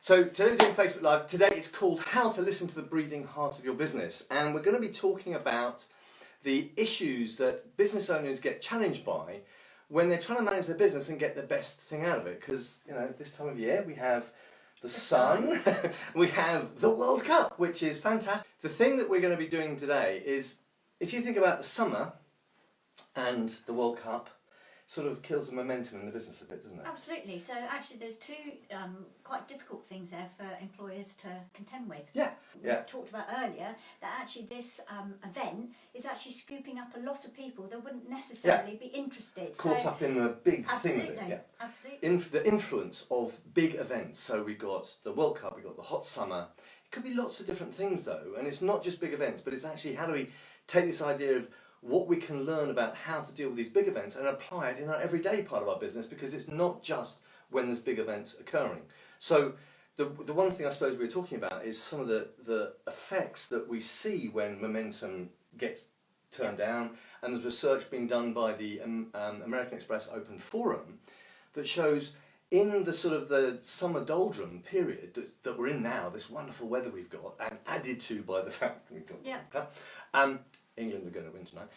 So today we're doing Facebook Live. Today it's called How to Listen to the Breathing Heart of Your Business. And we're going to be talking about the issues that business owners get challenged by when they're trying to manage their business and get the best thing out of it. Because, you know, this time of year we have the sun, we have the World Cup, which is fantastic. The thing that we're going to be doing today is, if you think about the summer and the World Cup, sort of kills the momentum in the business a bit, doesn't it? Absolutely. So actually there's two quite difficult things there for employers to contend with. Yeah. We talked about earlier that actually this event is actually scooping up a lot of people that wouldn't necessarily be interested. Caught up in the big thing of it. Absolutely. Yeah. Absolutely. The influence of big events. So we've got the World Cup, we've got the hot summer. It could be lots of different things though, and it's not just big events, but it's actually how do we take this idea of what we can learn about how to deal with these big events and apply it in our everyday part of our business, because it's not just when there's big events occurring. So the one thing I suppose we were talking about is some of the effects that we see when momentum gets turned down, and there's research being done by the American Express Open Forum that shows in the sort of the summer doldrum period that we're in now, this wonderful weather we've got, and added to by the fact that we've got England are going to win tonight.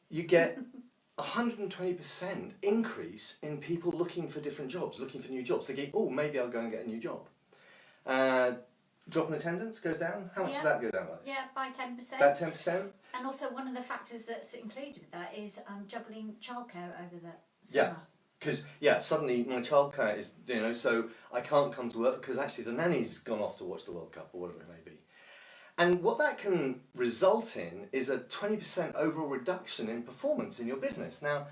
You get 120% increase in people looking for different jobs, looking for new jobs. They think, oh, maybe I'll go and get a new job. Drop in attendance goes down. How much does that go down by? Yeah, by 10%. About 10%. And also one of the factors that's included with that is juggling childcare over the Yeah. summer. Because, suddenly my childcare is, so I can't come to work because actually the nanny's gone off to watch the World Cup or whatever it may be. And what that can result in is a 20% overall reduction in performance in your business. Now,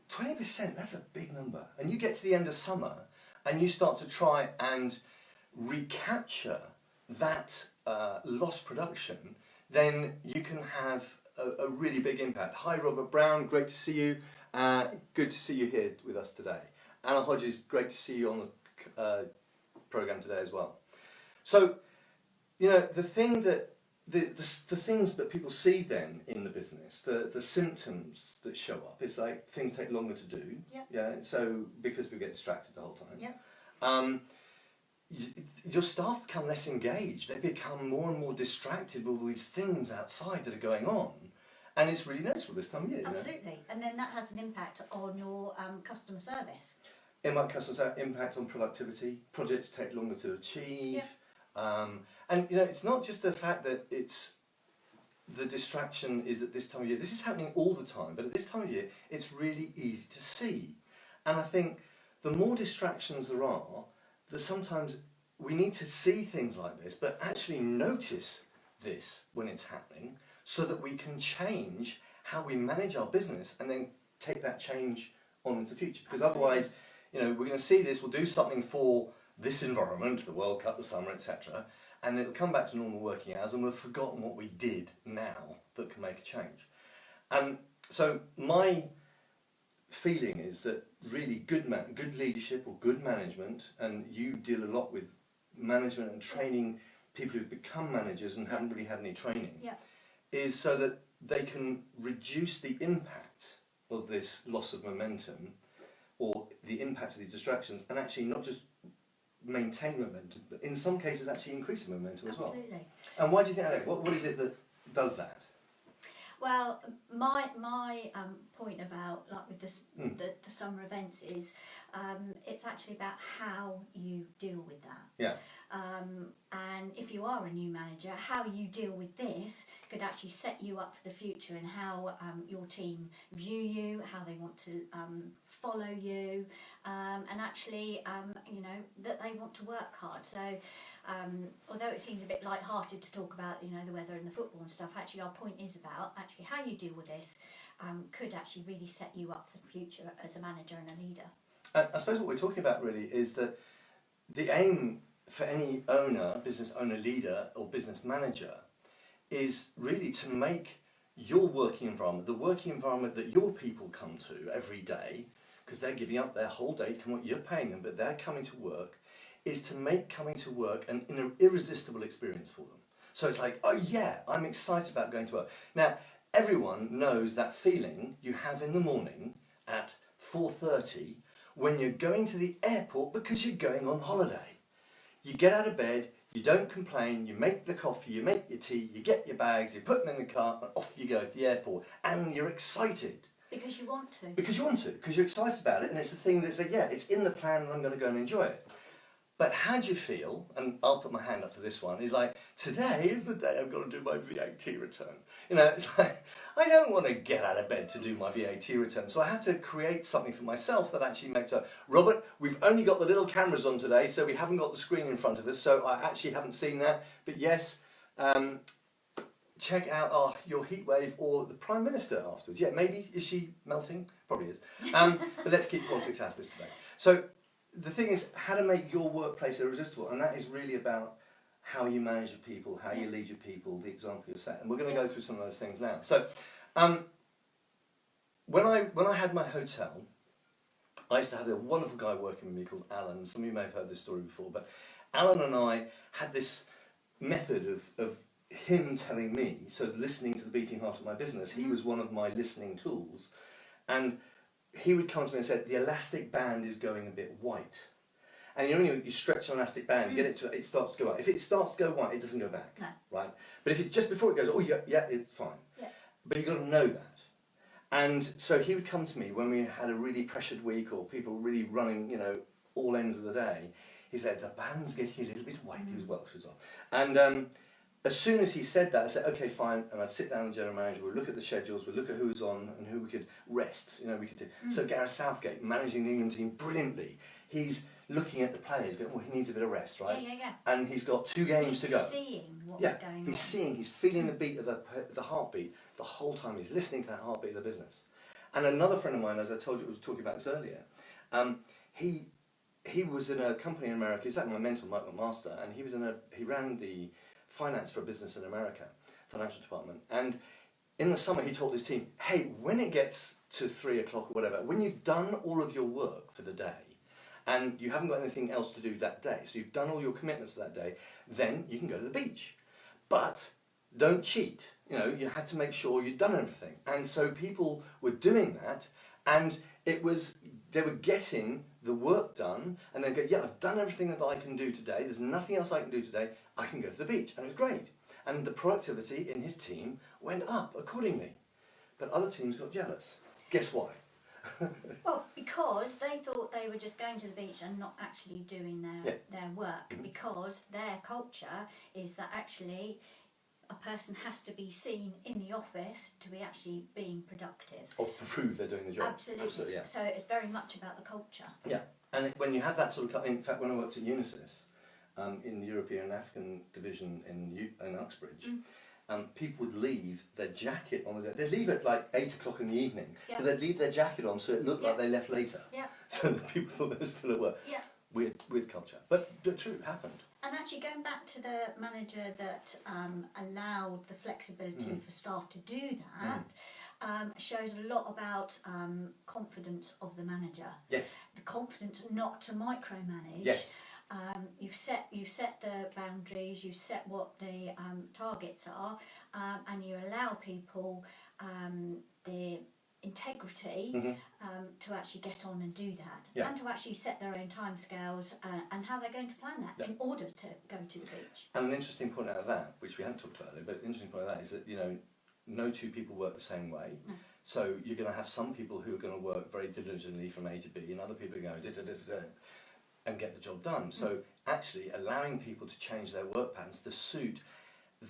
20%, that's a big number. And you get to the end of summer and you start to try and recapture that lost production, then you can have a really big impact. Hi, Robert Brown, great to see you. Good to see you here with us today. Anna Hodges, great to see you on the programme today as well. So, the thing that the things that people see then in the business, the symptoms that show up, it's like things take longer to do. Yeah. Yeah. So because we get distracted the whole time. Yeah. Your staff become less engaged. They become more and more distracted with all these things outside that are going on, and it's really noticeable this time of year. Absolutely. And then that has an impact on your customer service. It might impact on productivity. Projects take longer to achieve. Yeah. And it's not just the fact that it's the distraction is at this time of year. This is happening all the time, but at this time of year, it's really easy to see. And I think the more distractions there are, that sometimes we need to see things like this, but actually notice this when it's happening, so that we can change how we manage our business and then take that change on into the future. Because otherwise, we're going to see this, we'll do something for this environment, the World Cup, the summer, etc., and it'll come back to normal working hours, and we've forgotten what we did now that can make a change. So my feeling is that really good leadership or good management, and you deal a lot with management and training people who've become managers and haven't really had any training, is so that they can reduce the impact of this loss of momentum or the impact of these distractions, and actually not just maintain momentum, but in some cases actually increase the momentum as well. Absolutely. And why do you think that? What is it that does that? Well, my point about with this, the summer events is it's actually about how you deal with that. Yeah. And if you are a new manager, how you deal with this could actually set you up for the future, and how your team view you, how they want to follow you, and actually that they want to work hard. So although it seems a bit light-hearted to talk about the weather and the football and stuff, actually our point is about actually how you deal with this could actually really set you up for the future as a manager and a leader. I suppose what we're talking about really is that the aim for any owner, business owner, leader or business manager is really to make your working environment, the working environment that your people come to every day, because they're giving up their whole day to come work, you're paying them, but they're coming to work, is to make coming to work an irresistible experience for them. So it's like, oh yeah, I'm excited about going to work. Now, everyone knows that feeling you have in the morning at 4:30 when you're going to the airport because you're going on holiday. you get out of bed, you don't complain, you make the coffee, you make your tea, you get your bags, you put them in the car, and off you go to the airport, and you're excited. Because you want to. Because you want to, because you're excited about it, and it's the thing that's like, yeah, it's in the plan, and I'm going to go and enjoy it. But how do you feel, and I'll put my hand up to this one, is like, today is the day I've got to do my VAT return. You know, it's like, I don't want to get out of bed to do my VAT return, so I had to create something for myself that actually makes a, Robert, we've only got the little cameras on today, so we haven't got the screen in front of us, so I actually haven't seen that, but yes, check out your heat wave or the Prime Minister afterwards. Yeah, maybe, is she melting? Probably is. But let's keep politics out of this today. So, the thing is how to make your workplace irresistible, and that is really about how you manage your people, how you lead your people, the example you set. And we're going to go through some of those things now. So, when I had my hotel, I used to have a wonderful guy working with me called Alan. Some of you may have heard this story before, but Alan and I had this method of him telling me, so listening to the beating heart of my business, he was one of my listening tools, and he would come to me and say, the elastic band is going a bit white. And you know when you stretch an elastic band, you get it to, it starts to go white. If it starts to go white, it doesn't go back, right? But if it just before it goes, oh yeah, it's fine. Yeah. But you've got to know that. And so he would come to me when we had a really pressured week or people really running, you know, all ends of the day. He said, the band's getting a little bit white. He was Welsh as well. And as soon as he said that, I said, okay, fine. And I'd sit down with the general manager, we'd look at the schedules, we'd look at who's on and who we could rest. You know, we could do. So Gareth Southgate, managing the England team brilliantly. He's looking at the players, going, well, he needs a bit of rest, right? Yeah. And he's got 2 games to go. He's seeing what's going on. He's seeing, he's feeling the beat of the heartbeat the whole time. He's listening to that heartbeat of the business. And another friend of mine, as I told you, was talking about this earlier, he was in a company in America. He's like my mentor, Mike McMaster, and he ran the finance for a business in America, financial department. And in the summer, he told his team, hey, when it gets to 3 o'clock or whatever, when you've done all of your work for the day, and you haven't got anything else to do that day, so you've done all your commitments for that day, then you can go to the beach. But don't cheat. You know, you had to make sure you'd done everything. And so people were doing that, and they were getting the work done, and they'd go, yeah, I've done everything that I can do today, there's nothing else I can do today, I can go to the beach. And it was great. And the productivity in his team went up accordingly. But other teams got jealous. Guess why? Well, because they thought they were just going to the beach and not actually doing their work, because their culture is that actually a person has to be seen in the office to be actually being productive. Or to prove they're doing the job. Absolutely, yeah. So it's very much about the culture. Yeah, and when you have that sort of, in fact, when I worked at Unisys, in the European and African division in Uxbridge, people would leave their jacket on. They'd leave at like 8 o'clock in the evening, but they'd leave their jacket on so it looked like they left later. Yeah. So the people thought they were still at work. Yeah. Weird culture, but true, it happened. And actually, going back to the manager that allowed the flexibility for staff to do that, shows a lot about confidence of the manager. Yes. The confidence not to micromanage. Yes. You've set the boundaries, you've set what the targets are, and you allow people the integrity to actually get on and do that, and to actually set their own timescales and how they're going to plan that in order to go to the beach. And an interesting point out of that, which we hadn't talked about earlier, but an interesting point out of that is that, you know, no 2 people work the same way. No. So you're going to have some people who are going to work very diligently from A to B, and other people are going to and get the job done. So actually allowing people to change their work patterns to suit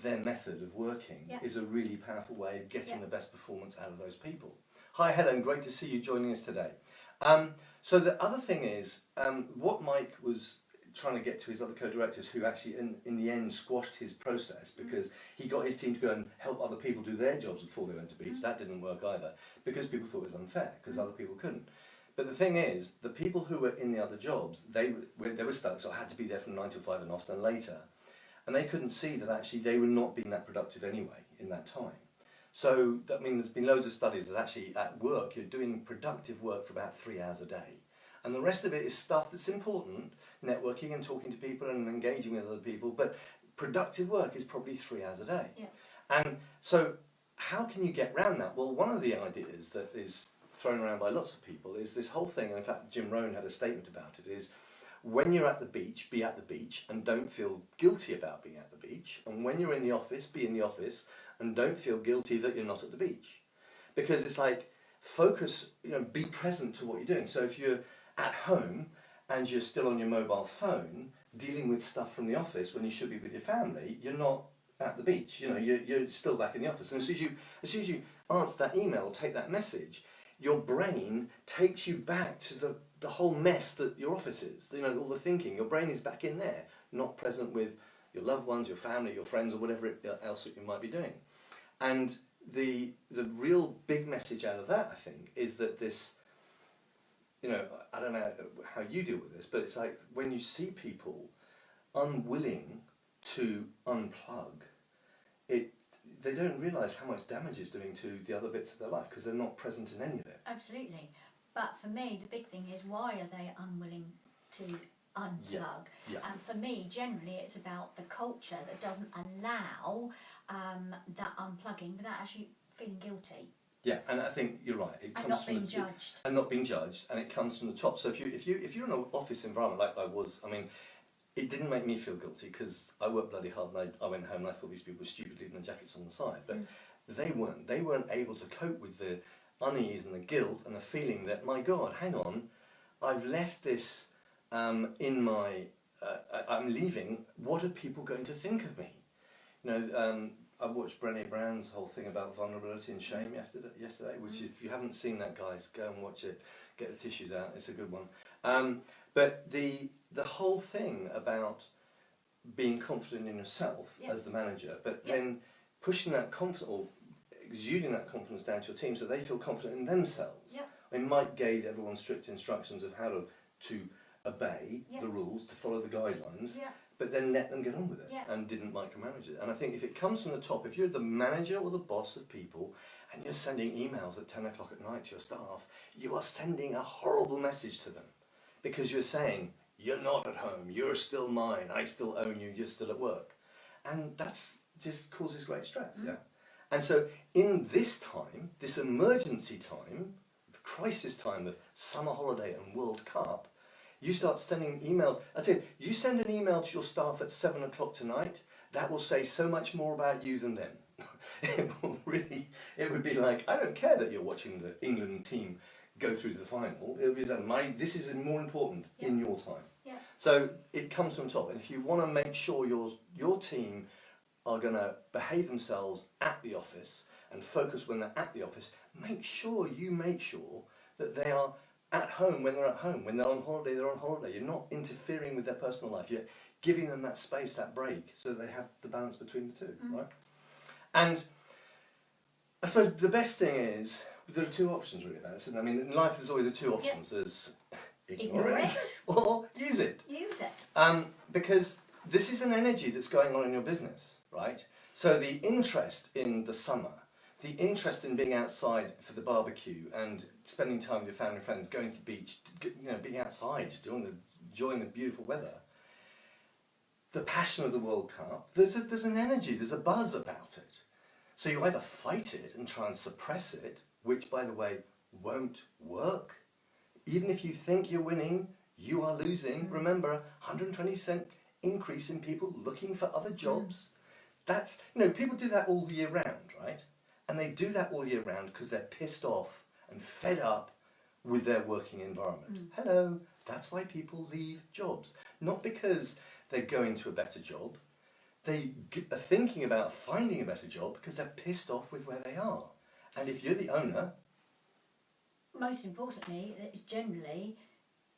their method of working is a really powerful way of getting the best performance out of those people. Hi Helen, great to see you joining us today. So the other thing is, what Mike was trying to get to his other co-directors, who actually in the end squashed his process because he got his team to go and help other people do their jobs before they went to beach. That didn't work either, because people thought it was unfair, because other people couldn't. But the thing is, the people who were in the other jobs, they were stuck, so I had to be there from 9 till 5 and often later. And they couldn't see that actually they were not being that productive anyway in that time. So, I mean, there's been loads of studies that actually at work, you're doing productive work for about 3 hours a day. And the rest of it is stuff that's important, networking and talking to people and engaging with other people, but productive work is probably 3 hours a day. Yeah. And so, how can you get around that? Well, one of the ideas that is thrown around by lots of people is this whole thing, and in fact Jim Rohn had a statement about it, is when you're at the beach, be at the beach and don't feel guilty about being at the beach. And when you're in the office, be in the office and don't feel guilty that you're not at the beach. Because it's like, focus, be present to what you're doing. So if you're at home and you're still on your mobile phone, dealing with stuff from the office when you should be with your family, you're not at the beach. You're still back in the office. And as soon as you answer that email or take that message, your brain takes you back to the whole mess that your office is. All the thinking. Your brain is back in there, not present with your loved ones, your family, your friends, or whatever else that you might be doing. And the real big message out of that, I think, is that this, I don't know how you deal with this, but it's like when you see people unwilling to unplug, they don't realise how much damage it's doing to the other bits of their life because they're not present in any of it. Absolutely. But for me, the big thing is, why are they unwilling to unplug? Yeah. And for me, generally, it's about the culture that doesn't allow that unplugging without actually feeling guilty. Yeah, and I think you're right. It comes and not from being judged. And not being judged, and it comes from the top. So if you're in an office environment like I was, it didn't make me feel guilty because I worked bloody hard and I went home and I thought these people were stupid leaving their jackets on the side. But they weren't. They weren't able to cope with the unease and the guilt and the feeling that, my God, hang on, I've left this in my... I'm leaving. What are people going to think of me? I watched Brené Brown's whole thing about vulnerability and shame yesterday, which if you haven't seen that, guys, go and watch it. Get the tissues out. It's a good one. But the whole thing about being confident in yourself as the manager, but then pushing that confidence or exuding that confidence down to your team so they feel confident in themselves. Mike gave everyone strict instructions of how to obey the rules, to follow the guidelines, but then let them get on with it and didn't micromanage it. And I think if it comes from the top, if you're the manager or the boss of people and you're sending emails at 10 o'clock at night to your staff, you are sending a horrible message to them because you're saying, you're not at home, you're still mine, I still own you, you're still at work. And that's just causes great stress. And so in this time, this emergency time, the crisis time of summer holiday and World Cup, you start sending emails. I tell you, you send an email to your staff at 7 o'clock tonight, that will say so much more about you than them. It would be like, I don't care that you're watching the England team go through to the final. It would be like, this is more important in your time. So it comes from top. And if you want to make sure your team are going to behave themselves at the office and focus when they're at the office, make sure that they are at home when they're at home. When they're on holiday, they're on holiday. You're not interfering with their personal life. You're giving them that space, that break, so that they have the balance between the two, right? And I suppose the best thing is, there are two options really about this. In life there's always two options. There's ignore it or use it. Use it. Because this is an energy that's going on in your business, right? So the interest in the summer, the interest in being outside for the barbecue and spending time with your family and friends, going to the beach, being outside, just enjoying the beautiful weather, the passion of the World Cup, there's an energy, there's a buzz about it. So you either fight it and try and suppress it, which, by the way, won't work. Even if you think you're winning, you are losing. Remember, 120% increase in people looking for other jobs. That's, people do that all year round, right? And they do that all year round because they're pissed off and fed up with their working environment. Hello, that's why people leave jobs. Not because they're going to a better job. They are thinking about finding a better job because they're pissed off with where they are. And if you're the owner... Most importantly, it's generally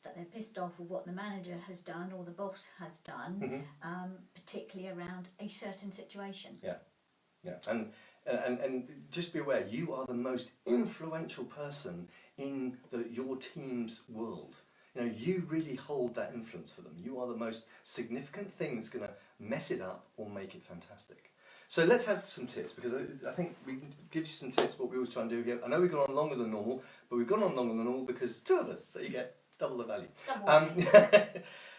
that they're pissed off with what the manager has done or the boss has done, particularly around a certain situation. Yeah. And just be aware, you are the most influential person in your team's world. You really hold that influence for them. You are the most significant thing that's going to mess it up or make it fantastic. So let's have some tips, because I think we can give you some tips, what we always try and do here. I know we've gone on longer than normal, but we've gone on longer than normal because it's two of us, so you get double the value.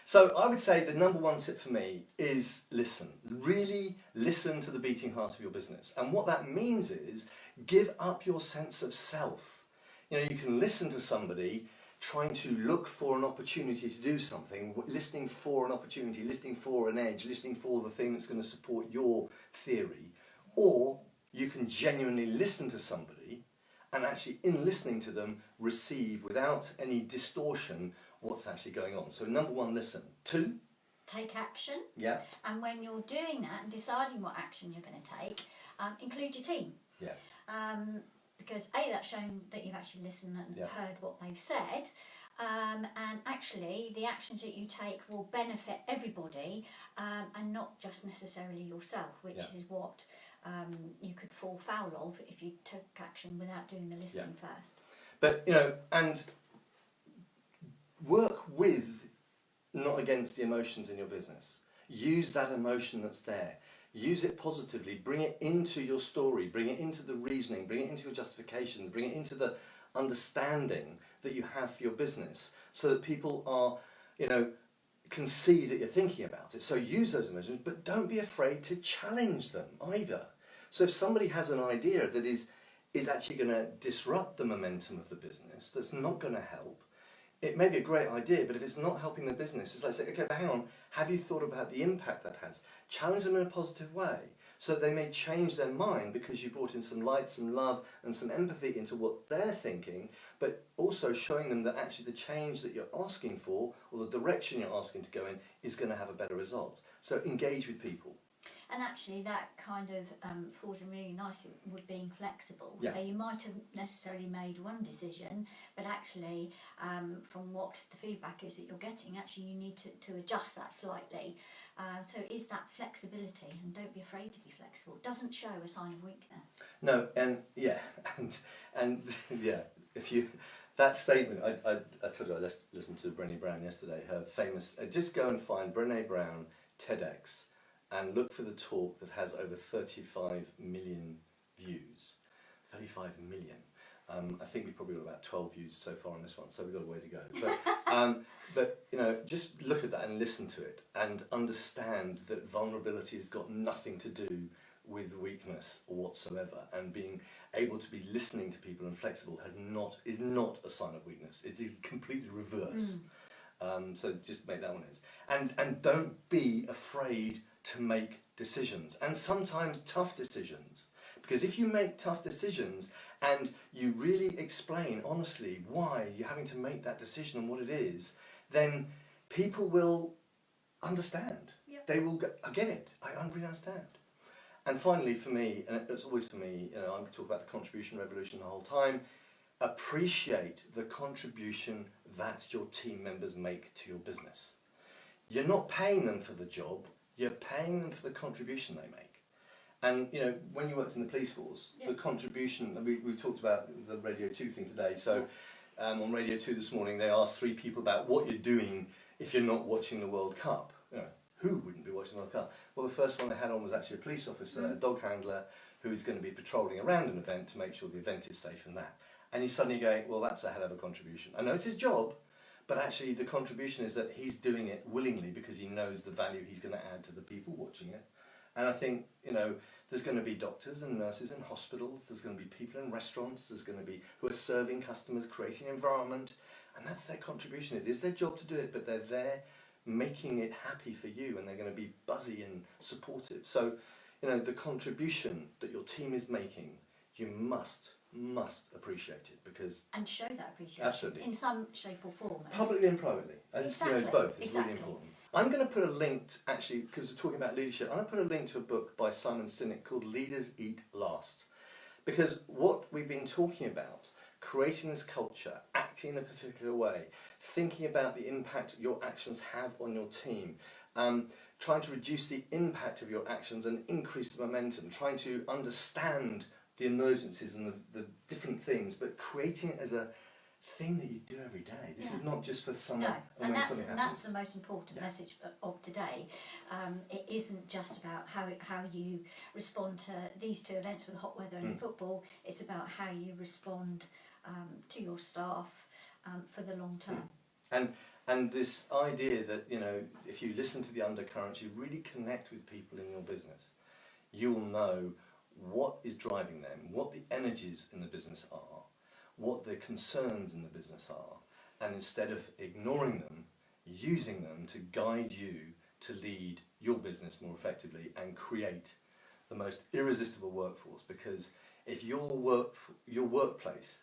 So I would say the number one tip for me is listen. Really listen to the beating heart of your business. And what that means is give up your sense of self. You can listen to somebody trying to look for an opportunity to do something, listening for an opportunity, listening for an edge, listening for the thing that's going to support your theory, or you can genuinely listen to somebody and actually, in listening to them, receive without any distortion what's actually going on. So number one, listen. Two, take action. yeah, And when you're doing that and deciding what action you're going to take, include your team. yeah, Because A, that's shown that you've actually listened and Yeah. heard what they've said. And actually, the actions that you take will benefit everybody and not just necessarily yourself, which Yeah. is what you could fall foul of if you took action without doing the listening first. But, and work with, not against the emotions in your business. Use that emotion that's there. Use it positively. Bring it into your story. Bring it into the reasoning. Bring it into your justifications. Bring it into the understanding that you have for your business, so that people are, can see that you're thinking about it. So use those emotions, but don't be afraid to challenge them either. So if somebody has an idea that is actually going to disrupt the momentum of the business, that's not going to help, it may be a great idea, but if it's not helping the business, it's like saying, okay, but hang on, have you thought about the impact that has? Challenge them in a positive way, so that they may change their mind because you brought in some light, some love, and some empathy into what they're thinking, but also showing them that actually the change that you're asking for, or the direction you're asking to go in, is going to have a better result. So engage with people. And actually that kind of falls in really nicely with being flexible. Yeah. So you might have necessarily made one decision, but actually from what the feedback is that you're getting, actually you need to adjust that slightly. So it is that flexibility, and don't be afraid to be flexible. It doesn't show a sign of weakness. No, and yeah, and yeah, if you, that statement, I told you I listened to Brené Brown yesterday, her famous, just go and find Brené Brown TEDx, and look for the talk that has over 35 million views. 35 million. I think we've probably got about 12 views so far on this one, so we've got a way to go. But just look at that and listen to it, and understand that vulnerability has got nothing to do with weakness whatsoever, and being able to be listening to people and flexible is not a sign of weakness. It is completely reverse. So just make that one is. And don't be afraid to make decisions, and sometimes tough decisions. Because if you make tough decisions and you really explain honestly why you're having to make that decision and what it is, then people will understand. Yep. They will go, I get it, I really understand. And finally, for me, and it's always for me, I'm talking about the contribution revolution the whole time, appreciate the contribution that your team members make to your business. You're not paying them for the job, you're paying them for the contribution they make. And when you worked in the police force, the contribution, we talked about the Radio 2 thing today, so on Radio 2 this morning they asked 3 people about what you're doing if you're not watching the World Cup. Who wouldn't be watching the World Cup? Well, the first one they had on was actually a police officer, a dog handler, who is going to be patrolling around an event to make sure the event is safe and that. And you suddenly go, well, that's a hell of a contribution. I know it's his job, but actually the contribution is that he's doing it willingly because he knows the value he's going to add to the people watching it. And I think, there's going to be doctors and nurses in hospitals, there's going to be people in restaurants, there's going to be who are serving customers, creating an environment, and that's their contribution. It is their job to do it, but they're there making it happy for you, and they're going to be buzzy and supportive. So, the contribution that your team is making, you must appreciate it, because And show that appreciation. Absolutely. In some shape or form. Publicly and privately. Exactly. Both is Exactly. really important. I'm going to put a link, actually, because we're talking about leadership, I'm going to put a link to a book by Simon Sinek called Leaders Eat Last. Because what we've been talking about, creating this culture, acting in a particular way, thinking about the impact your actions have on your team, trying to reduce the impact of your actions and increase the momentum, trying to understand the emergencies and the different things, but creating it as a thing that you do every day. This is not just for someone. No, and when and that's the most important message of today. It isn't just about how you respond to these 2 events with hot weather and football. It's about how you respond to your staff for the long term. And this idea that if you listen to the undercurrents, you really connect with people in your business, you will know what is driving them, what the energies in the business are, what the concerns in the business are, and instead of ignoring them, using them to guide you to lead your business more effectively and create the most irresistible workforce. Because if your workplace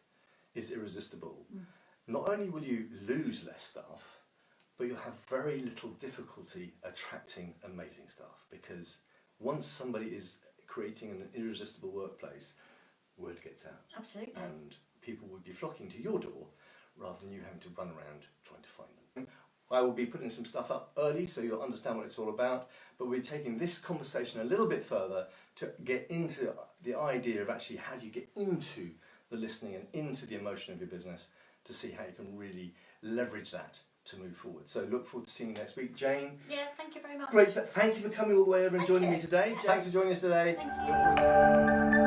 is irresistible, not only will you lose less staff, but you'll have very little difficulty attracting amazing staff. Because once somebody is creating an irresistible workplace, word gets out. Absolutely. And people will be flocking to your door rather than you having to run around trying to find them. I will be putting some stuff up early so you'll understand what it's all about, but we're taking this conversation a little bit further to get into the idea of actually how do you get into the listening and into the emotion of your business to see how you can really leverage that to move forward. So look forward to seeing you next week. Jane. Yeah, thank you very much. Great, thank you for coming all the way over and Thank joining you. me today. Thanks for joining us today. Thank you.